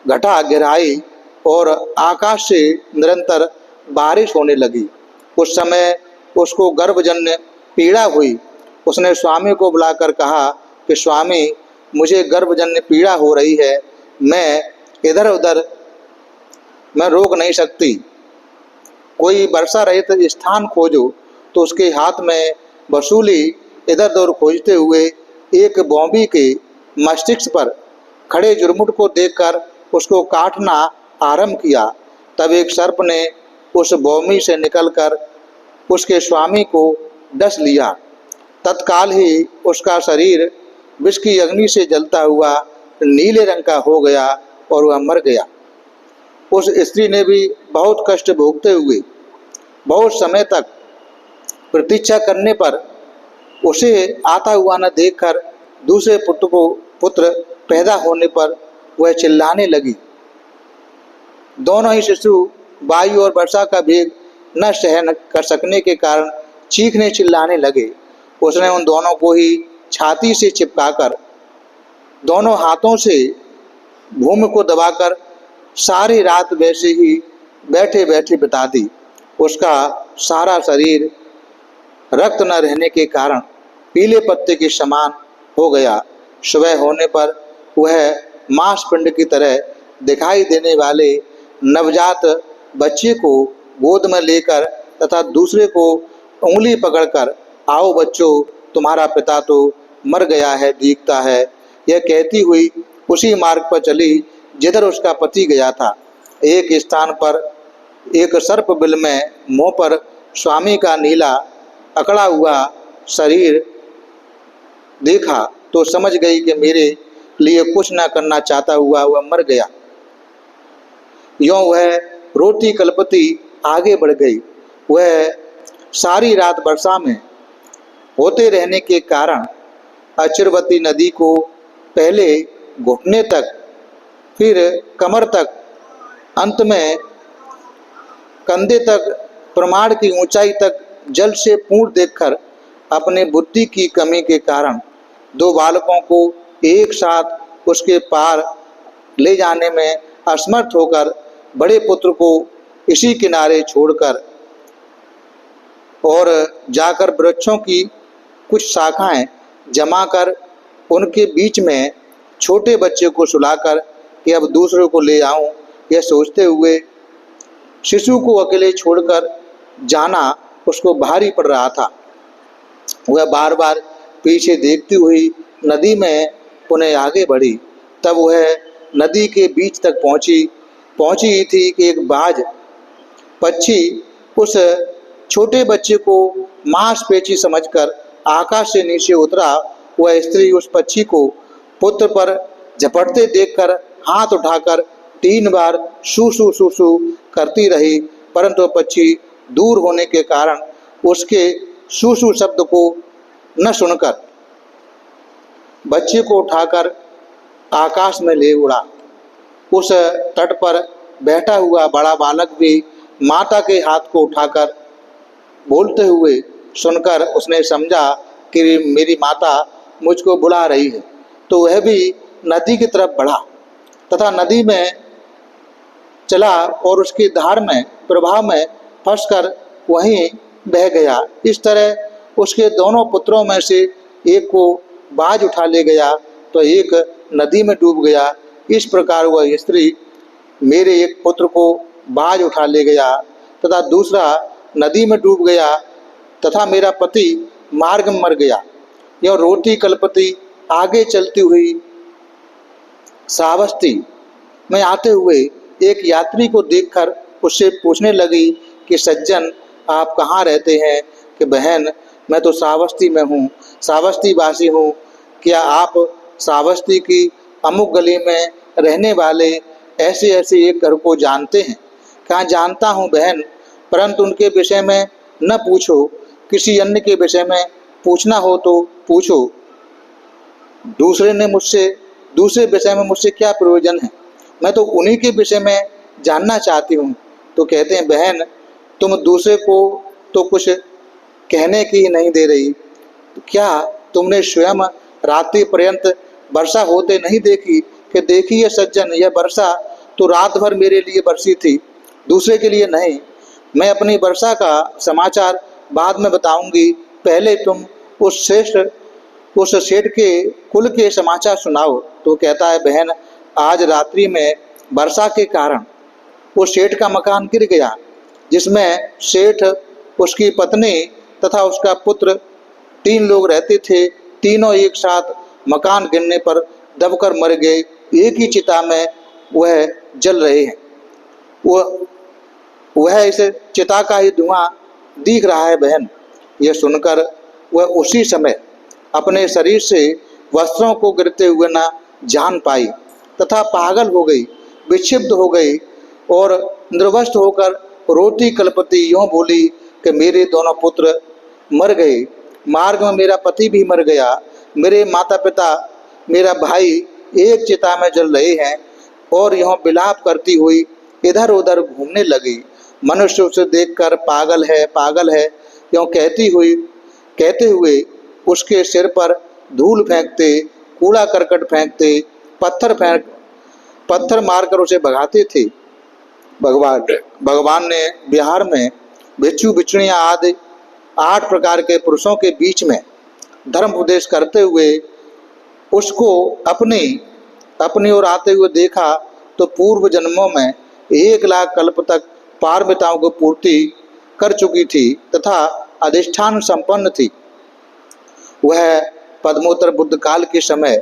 घटा गिराई और आकाश से निरंतर बारिश होने लगी। उस समय उसको गर्भजन्य पीड़ा हुई। उसने स्वामी को बुलाकर कहा कि स्वामी, मुझे गर्भजन्य पीड़ा हो रही है, मैं इधर उधर मैं रोक नहीं सकती, कोई वर्षा रहित स्थान खोजो। तो उसके हाथ में वसूली इधर उधर खोजते हुए एक बॉम्बी के मस्तिष्क पर खड़े जुरमुट को देखकर उसको काटना आरंभ किया। तब एक सर्प ने उस बॉम्बी से निकलकर उसके स्वामी को डस लिया। तत्काल ही उसका शरीर विष की अग्नि से जलता हुआ नीले रंग का हो गया और वह मर गया। उस स्त्री ने भी बहुत कष्ट भोगते हुए बहुत समय तक प्रतीक्षा करने पर उसे आता हुआ न देखकर दूसरे पुत्र पैदा होने पर वह चिल्लाने लगी। दोनों ही शिशु वायु और वर्षा का वेग न सहन कर सकने के कारण चीखने चिल्लाने लगे। उसने उन दोनों को ही छाती से चिपकाकर दोनों हाथों से भूमि को दबाकर सारी रात वैसे ही बैठे बैठे बिता दी। उसका सारा शरीर रक्त न रहने के कारण पीले पत्ते के समान हो गया। सुबह होने पर वह मांसपिंड की तरह दिखाई देने वाले नवजात बच्चे को गोद में लेकर तथा दूसरे को उंगली पकड़कर, आओ बच्चों, तुम्हारा पिता तो मर गया है, दिखता है, यह कहती हुई उसी मार्ग पर चली जिधर उसका पति गया था। एक स्थान पर एक सर्प बिल में मुंह पर स्वामी का नीला अकड़ा हुआ शरीर देखा तो समझ गई कि मेरे लिए कुछ न करना चाहता हुआ वह मर गया। यों वह रोती कल्पती आगे बढ़ गई। वह सारी रात वर्षा में होते रहने के कारण अचिरवती नदी को पहले घुटने तक, फिर कमर तक, अंत में कंधे तक, प्रमाण की ऊंचाई तक जल से पूर्ण देखकर अपने बुद्धि की कमी के कारण दो बालकों को एक साथ उसके पार ले जाने में असमर्थ होकर बड़े पुत्र को इसी किनारे छोड़कर और जाकर वृक्षों की कुछ शाखाएं जमाकर उनके बीच में छोटे बच्चे को सुलाकर कि अब दूसरों को ले आऊं, यह सोचते हुए शिशु को अकेले छोड़कर जाना उसको भारी पड़ रहा था। वह बार बार पीछे देखती हुई नदी में पुनः आगे बढ़ी। तब वह नदी के बीच तक पहुंची ही थी कि एक बाज पक्षी उस छोटे बच्चे को मांसपेशी समझकर आकाश से नीचे उतरा। वह स्त्री उस पक्षी को पुत्र पर झपटते देखकर हाथ उठाकर 3 बार शू शू शू शू करती रही, परंतु पक्षी दूर होने के कारण उसके शू शू शब्द को न सुनकर बच्चे को उठाकर आकाश में ले उड़ा। उस तट पर बैठा हुआ बड़ा बालक भी माता के हाथ को उठाकर बोलते हुए सुनकर उसने समझा कि मेरी माता मुझको बुला रही है, तो वह भी नदी की तरफ बढ़ा तथा नदी में चला और उसकी धार में प्रवाह में फंसकर वहीं बह गया। इस तरह उसके दोनों पुत्रों में से एक को बाज उठा ले गया तो एक नदी में डूब गया। इस प्रकार वह स्त्री मेरे एक पुत्र को बाज उठा ले गया तथा दूसरा नदी में डूब गया तथा मेरा पति मार्ग में मर गया। यह रोती कल्पती आगे चलती हुई श्रावस्ती में आते हुए एक यात्री को देखकर उससे पूछने लगी कि सज्जन, आप कहाँ रहते हैं? कि बहन, मैं तो श्रावस्ती में हूँ, श्रावस्ती वासी हूँ। क्या आप श्रावस्ती की अमुक गली में रहने वाले ऐसे ऐसे एक घर को जानते हैं? कहाँ जानता हूँ बहन, परंतु उनके विषय में न पूछो, किसी अन्य के विषय में पूछना हो तो पूछो। दूसरे विषय में मुझसे क्या प्रयोजन है? मैं तो उन्हीं के विषय में जानना चाहती हूँ। तो कहते हैं बहन, तुम दूसरे को तो कुछ कहने की नहीं दे रही, क्या तुमने स्वयं रात्रि पर्यंत वर्षा होते नहीं देखी कि देखिए सज्जन, यह वर्षा तो रात भर मेरे लिए बरसी थी, दूसरे के लिए नहीं। मैं अपनी वर्षा का समाचार बाद में बताऊंगी, पहले तुम उस सेठ के कुल के समाचार सुनाओ। तो कहता है, बहन आज रात्रि में वर्षा के कारण उस सेठ का मकान गिर गया, जिसमें सेठ, उसकी पत्नी तथा उसका पुत्र 3 लोग रहते थे। तीनों एक साथ मकान गिरने पर दबकर मर गए, एक ही चिता में वह जल रहे हैं। वह इस चिता का ही धुआं दिख रहा है। बहन यह सुनकर वह उसी समय अपने शरीर से वस्त्रों को गिरते हुए न जान पाई तथा पागल हो गई, विक्षिप्त हो गई और निर्वस्त्र होकर रोती कलपती यूँ बोली कि मेरे दोनों पुत्र मर गए, मार्ग में मेरा पति भी मर गया, मेरे माता पिता, मेरा भाई एक चिता में जल रहे हैं। और यह विलाप करती हुई इधर उधर घूमने लगी। मनुष्य उसे देखकर पागल है, पागल है यूँ कहते हुए उसके सिर पर धूल फेंकते, कूड़ा करकट फेंकते, पत्थर मारकर उसे भगाते थे। भगवान ने बिहार में भिक्षु भिक्षुणियाँ आदि 8 प्रकार के पुरुषों के बीच में धर्म उपदेश करते हुए उसको अपनी ओर आते हुए देखा, तो पूर्व जन्मों में 1 लाख कल्प तक पारमिताओं को पूर्ति कर चुकी थी तथा अधिष्ठान संपन्न थी। वह पद्मोत्तर बुद्ध काल के समय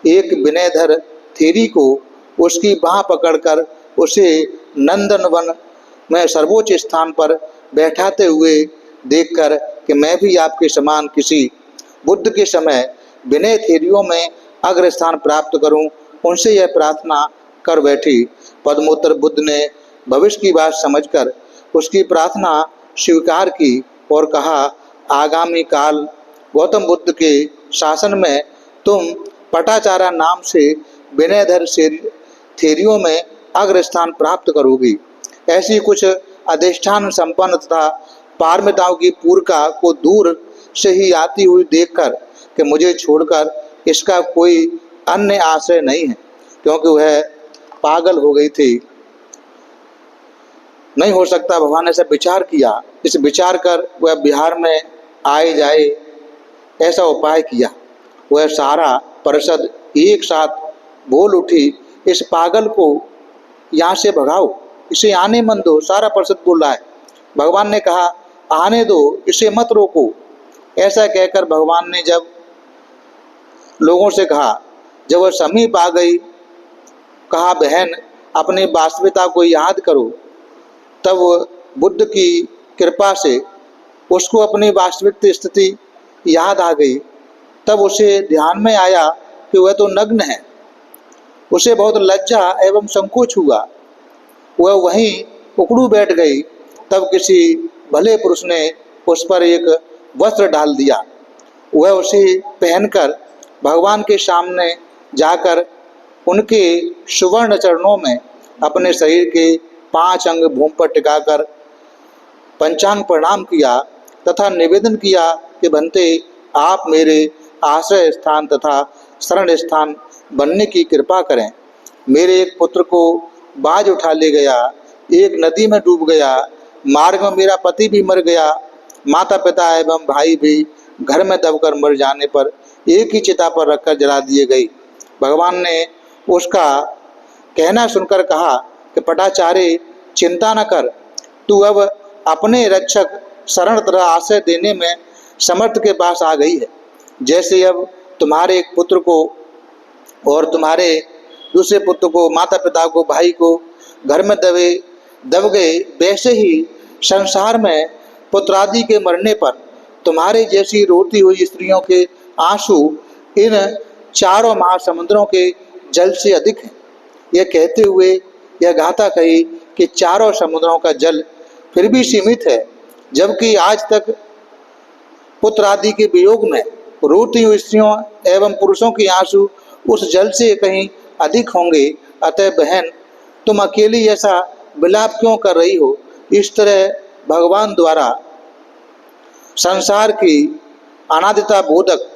एक विनयधर थेरी को उसकी बाह पकड़कर उसे नंदनवन में सर्वोच्च स्थान पर बैठाते हुए देखकर कि मैं भी आपके समान किसी बुद्ध के समय विनय थेरियों में अग्र स्थान प्राप्त करूं, उनसे यह प्रार्थना कर बैठी। पद्मोत्तर बुद्ध ने भविष्य की बात समझकर उसकी प्रार्थना स्वीकार की और कहा, आगामी काल गौतम बुद्ध के शासन में तुम पटाचारा नाम से विनयधर थेरियों में अग्र स्थान प्राप्त करोगी। ऐसी कुछ अधिष्ठान संपन्न तथा पारमिताओं की पूर्का को दूर से ही आती हुई देखकर कि मुझे छोड़कर इसका कोई अन्य आश्रय नहीं है, क्योंकि वह पागल हो गई थी। नहीं हो सकता, भगवान ने ऐसा विचार किया। इस विचार कर वह बिहार में आए जाए ऐसा उपाय किया। वह सारा परिषद एक साथ बोल उठी, इस पागल को यहाँ से भगाओ, इसे आने मन दो। सारा परिषद बोल रहा है। भगवान ने कहा, आने दो, इसे मत रोको। ऐसा कहकर भगवान ने जब लोगों से कहा, जब वह समीप आ गई, कहा, बहन अपनी वास्तविकता को याद करो। तब बुद्ध की कृपा से उसको अपनी वास्तविक स्थिति याद आ गई। तब उसे ध्यान में आया कि वह तो नग्न है। उसे बहुत लज्जा एवं संकोच हुआ। वह वहीं उकड़ू बैठ गई। तब किसी भले पुरुष ने उस पर एक वस्त्र डाल दिया। वह उसे पहनकर भगवान के सामने जाकर उनके सुवर्ण चरणों में अपने शरीर के 5 अंग भूमि पर टिकाकर पंचांग प्रणाम किया तथा निवेदन किया कि बनते आप मेरे आश्रय स्थान तथा शरण स्थान बनने की कृपा करें। मेरे एक पुत्र को बाज उठा ले गया, एक नदी में डूब गया, मार्ग में मेरा पति भी मर गया, माता पिता एवं भाई भी घर में दबकर मर जाने पर एक ही चिता पर रखकर जला दिए गए। भगवान ने उसका कहना सुनकर कहा कि पटाचार्य चिंता न कर, तू अब अपने रक्षक शरण तथा आश्रय देने में समर्थ के पास आ गई है। जैसे अब तुम्हारे एक पुत्र को और तुम्हारे दूसरे पुत्र को, माता पिता को, भाई को घर में दब गए, वैसे ही संसार में पुत्रादि के मरने पर तुम्हारे जैसी रोती हुई स्त्रियों के आंसू इन 4 महासमुद्रों के जल से अधिक है। यह कहते हुए यह गाथा कही कि 4 समुद्रों का जल फिर भी सीमित है, जबकि आज तक पुत्र आदि के वियोग में रोती हुई स्त्रियों एवं पुरुषों के आंसू उस जल से कहीं अधिक होंगे। अतः बहन, तुम अकेली ऐसा विलाप क्यों कर रही हो? इस तरह भगवान द्वारा संसार की अनादिता बोधक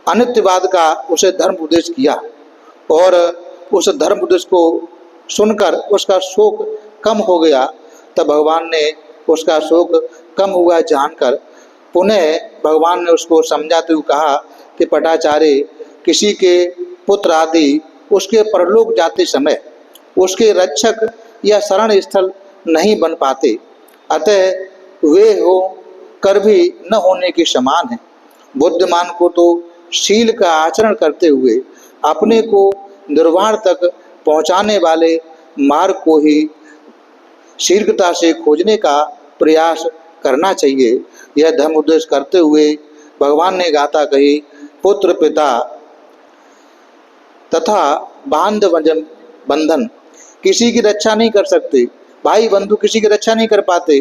अनित्यवाद का उसे धर्म उपदेश किया और उस धर्म उपदेश को सुनकर उसका शोक कम हो गया। तब भगवान ने उसका शोक कम हुआ जानकर पुनः भगवान ने उसको समझाते हुए कहा कि पटाचार्य, किसी के पुत्र आदि उसके परलोक जाते समय उसके रक्षक या शरण स्थल नहीं बन पाते, अतः वे हो कर भी न होने के समान है। बुद्धिमान को तो शील का आचरण करते हुए अपने को निर्वाण तक पहुंचाने वाले मार्ग को ही शीघ्रता से खोजने का प्रयास करना चाहिए। यह धर्म उपदेश करते हुए भगवान ने गाथा कही, पुत्र पिता तथा बांधव बंधन किसी की रक्षा नहीं कर सकते, भाई बंधु किसी की रक्षा नहीं कर पाते।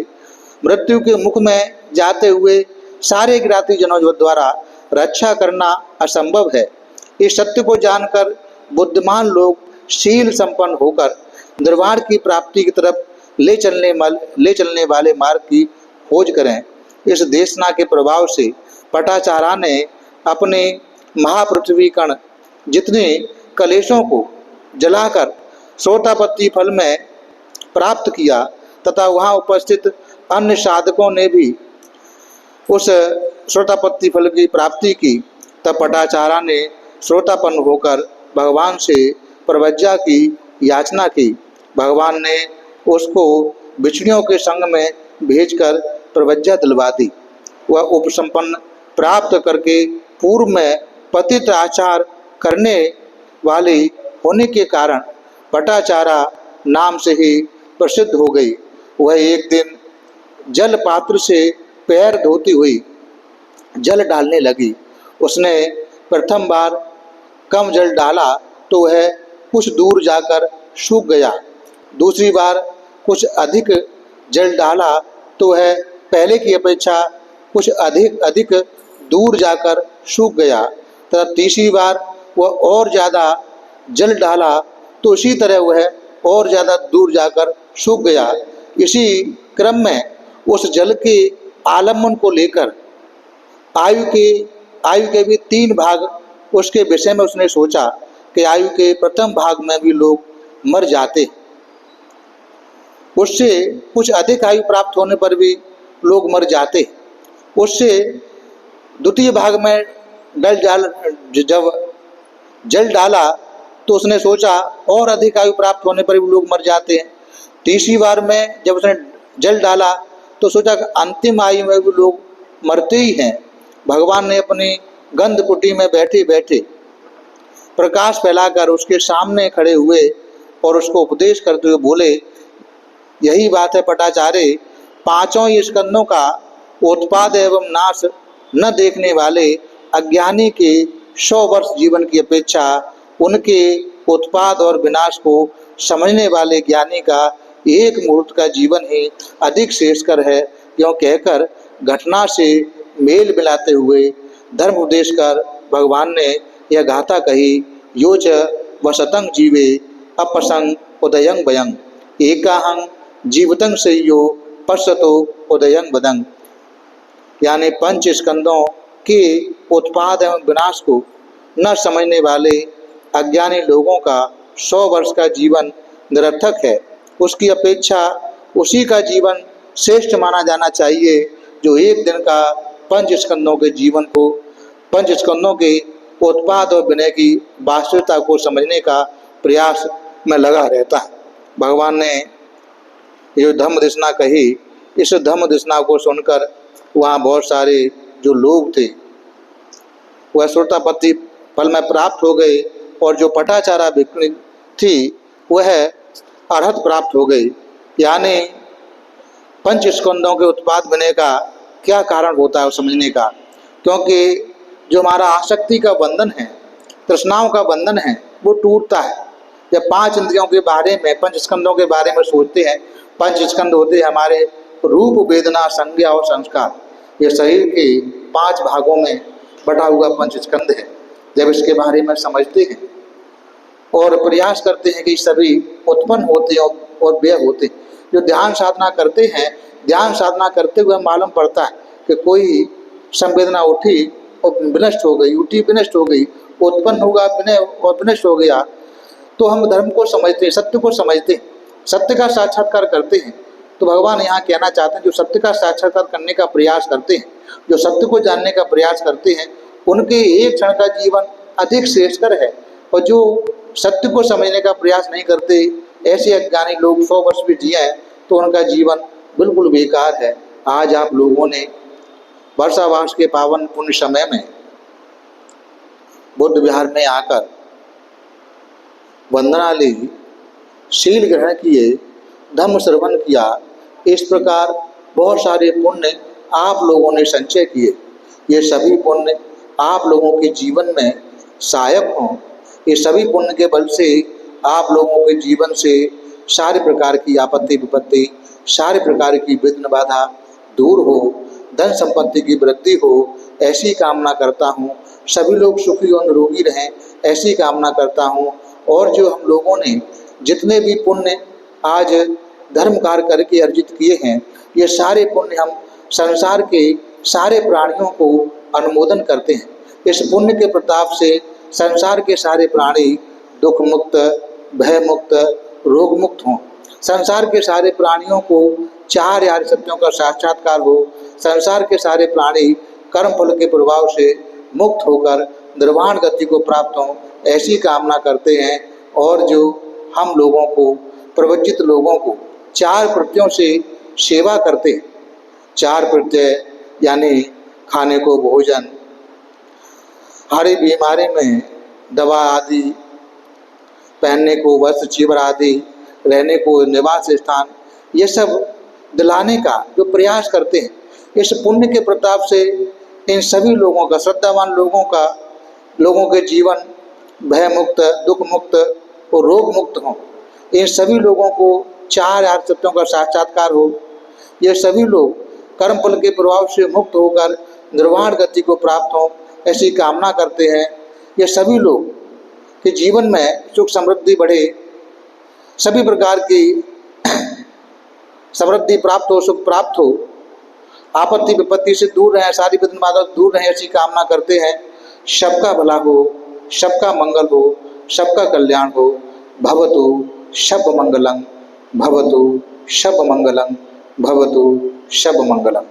मृत्यु के मुख में जाते हुए सारे ज्ञाति जनों द्वारा रक्षा करना असंभव है। इस सत्य को जानकर बुद्धिमान लोग शील संपन्न होकर निर्वाण की प्राप्ति की तरफ ले चलने वाले मार्ग की खोज करें। इस देशना के प्रभाव से पटाचारा ने अपने महापृथ्वी कण जितने कलेशों को जलाकर श्रोतापत्ति फल में प्राप्त किया तथा वहाँ उपस्थित अन्य साधकों ने भी उस श्रोतापत्ति फल की प्राप्ति की। तब पटाचारा ने श्रोतापन्न होकर भगवान से प्रवज्जा की याचना की। भगवान ने उसको बिछड़ियों के संग में भेजकर प्रवज्जा दिलवा दी। वह उपसंपन्न प्राप्त करके पूर्व में पतित आचार करने वाली होने के कारण पटाचारा नाम से ही प्रसिद्ध हो गई। वह एक दिन जल पात्र से पैर धोती हुई जल डालने लगी। उसने प्रथम बार कम जल डाला तो वह कुछ दूर जाकर सूख गया। दूसरी बार कुछ अधिक जल डाला तो वह पहले की अपेक्षा कुछ अधिक दूर जाकर सूख गया तथा तीसरी बार वह और ज़्यादा जल डाला तो इसी तरह वह और ज़्यादा दूर जाकर सूख गया। इसी क्रम में उस जल के आलम्बन को लेकर आयु के भी 3 भाग उसके विषय में उसने सोचा कि आयु के प्रथम भाग में भी लोग मर जाते, उससे कुछ अधिक आयु प्राप्त होने पर भी लोग मर जाते। उससे द्वितीय भाग में जब जल डाला तो उसने सोचा और अधिक आयु प्राप्त होने पर भी लोग मर जाते हैं। तीसरी बार में जब उसने जल डाला तो सोचा कि अंतिम आयु में भी लोग मरते ही हैं। भगवान ने अपनी गंध कुटी में बैठे बैठे प्रकाश फैलाकर उसके सामने खड़े हुए और उसको उपदेश करते हुए बोले, यही बात है पटाचार्य, 5 ही स्कंदों का उत्पाद एवं नाश न देखने वाले अज्ञानी के 100 वर्ष जीवन की अपेक्षा उनके उत्पाद और विनाश को समझने वाले ज्ञानी का 1 मुहूर्त का जीवन ही अधिक श्रेष्ठकर है। क्यों कहकर घटना से मेल मिलाते हुए धर्म उपदेश कर भगवान ने यह गाथा कही, योच वसतं जीवे अपसंग उदयं वयं एकाहं जीवतं संयो पश्यतो उदयं वदं। यानी 5 स्कंदों के उत्पाद एवं विनाश को न समझने वाले अज्ञानी लोगों का 100 वर्ष का जीवन निरर्थक है। उसकी अपेक्षा उसी का जीवन श्रेष्ठ माना जाना चाहिए जो एक दिन का 5 स्कंदों के जीवन को 5 स्कंदों के उत्पाद और विनय की वास्तविकता को समझने का प्रयास में लगा रहता है। भगवान ने जो धम्म देशना कही, इस धम्म देशना को सुनकर वहाँ बहुत सारे जो लोग थे वह श्रोतापत्ति फल में प्राप्त हो गए और जो पटाचारा भिक्षुणी थी वह अर्हत प्राप्त हो गई। यानी 5 स्कंदों के उत्पाद बनने का क्या कारण होता है समझने का, क्योंकि जो हमारा आसक्ति का बंधन है, तृष्णाओं का बंधन है, वो टूटता है जब 5 इंद्रियों के बारे में 5 स्कंदों के बारे में सोचते हैं। 5 स्कंद होते हैं हमारे रूप, वेदना, संज्ञा और संस्कार। ये शरीर के 5 भागों में बटा हुआ 5 स्कंद है। जब इसके बारे में समझते हैं और प्रयास करते हैं कि सभी उत्पन्न होते हैं और व्यय होते हैं, जो ध्यान साधना करते हैं, ध्यान साधना करते हुए मालूम पड़ता है कि कोई संवेदना उठी और विनष्ट हो गई, उठी विनष्ट हो गई, उत्पन्न होगा विनय और विनष्ट हो गया, तो हम धर्म को समझते हैं, सत्य को समझते हैं, सत्य का साक्षात्कार करते हैं। तो भगवान यहाँ कहना चाहते हैं जो सत्य का साक्षात्कार करने का प्रयास करते हैं, जो सत्य को जानने का प्रयास करते हैं, उनके एक क्षण का जीवन अधिक श्रेष्ठकर है। और जो सत्य को समझने का प्रयास नहीं करते, ऐसे अज्ञानी लोग 100 वर्ष भी जिए हैं तो उनका जीवन बिल्कुल बेकार है। आज आप लोगों ने वर्षावास के पावन पुण्य समय में बुद्ध विहार में आकर वंदना ली, शील ग्रहण किए, धम्म श्रवण किया, इस प्रकार बहुत सारे पुण्य आप लोगों ने संचय किए। ये सभी पुण्य आप लोगों के जीवन में सहायक हों। ये सभी पुण्य के बल से आप लोगों के जीवन से सारे प्रकार की आपत्ति विपत्ति, सारे प्रकार की विघ्न बाधा दूर हो, धन संपत्ति की वृद्धि हो, ऐसी कामना करता हूँ। सभी लोग सुखी और निरोगी रहें, ऐसी कामना करता हूँ। और जो हम लोगों ने जितने भी पुण्य आज धर्म कार्य करके अर्जित किए हैं, ये सारे पुण्य हम संसार के सारे प्राणियों को अनुमोदन करते हैं। इस पुण्य के प्रताप से संसार के सारे प्राणी दुख मुक्त, भय मुक्त, रोग मुक्त हों। संसार के सारे प्राणियों को 4 आर्य सत्यों का साक्षात्कार हो। संसार के सारे प्राणी कर्म फल के प्रभाव से मुक्त होकर निर्वाण गति को प्राप्त हों, ऐसी कामना करते हैं। और जो हम लोगों को, प्रवचित लोगों को 4 प्रत्ययों से सेवा करते हैं। 4 प्रत्यय यानी खाने को भोजन, हरी बीमारी में दवा आदि, पहनने को वस्त्र चीवर आदि, रहने को निवास स्थान, ये सब दिलाने का जो प्रयास करते हैं, इस पुण्य के प्रताप से इन सभी लोगों का, श्रद्धावान लोगों के जीवन भय मुक्त, दुख मुक्त और रोग मुक्त हों। इन सभी लोगों को 4 आर्य सत्यों का साक्षात्कार हो। ये सभी लोग कर्म फल के प्रभाव से मुक्त होकर निर्वाण गति को प्राप्त हों, ऐसी कामना करते हैं। ये सभी लोग के जीवन में सुख समृद्धि बढ़े, सभी प्रकार की समृद्धि प्राप्त हो, सुख प्राप्त हो, आपत्ति विपत्ति से दूर रहें, सारी विघ्न बाधा से दूर रहें, ऐसी कामना करते हैं। सबका भला हो, सबका मंगल हो, सबका कल्याण हो। भवतु शब मंगलम, भवतु शब मंगलम, भवतु शब मंगलम।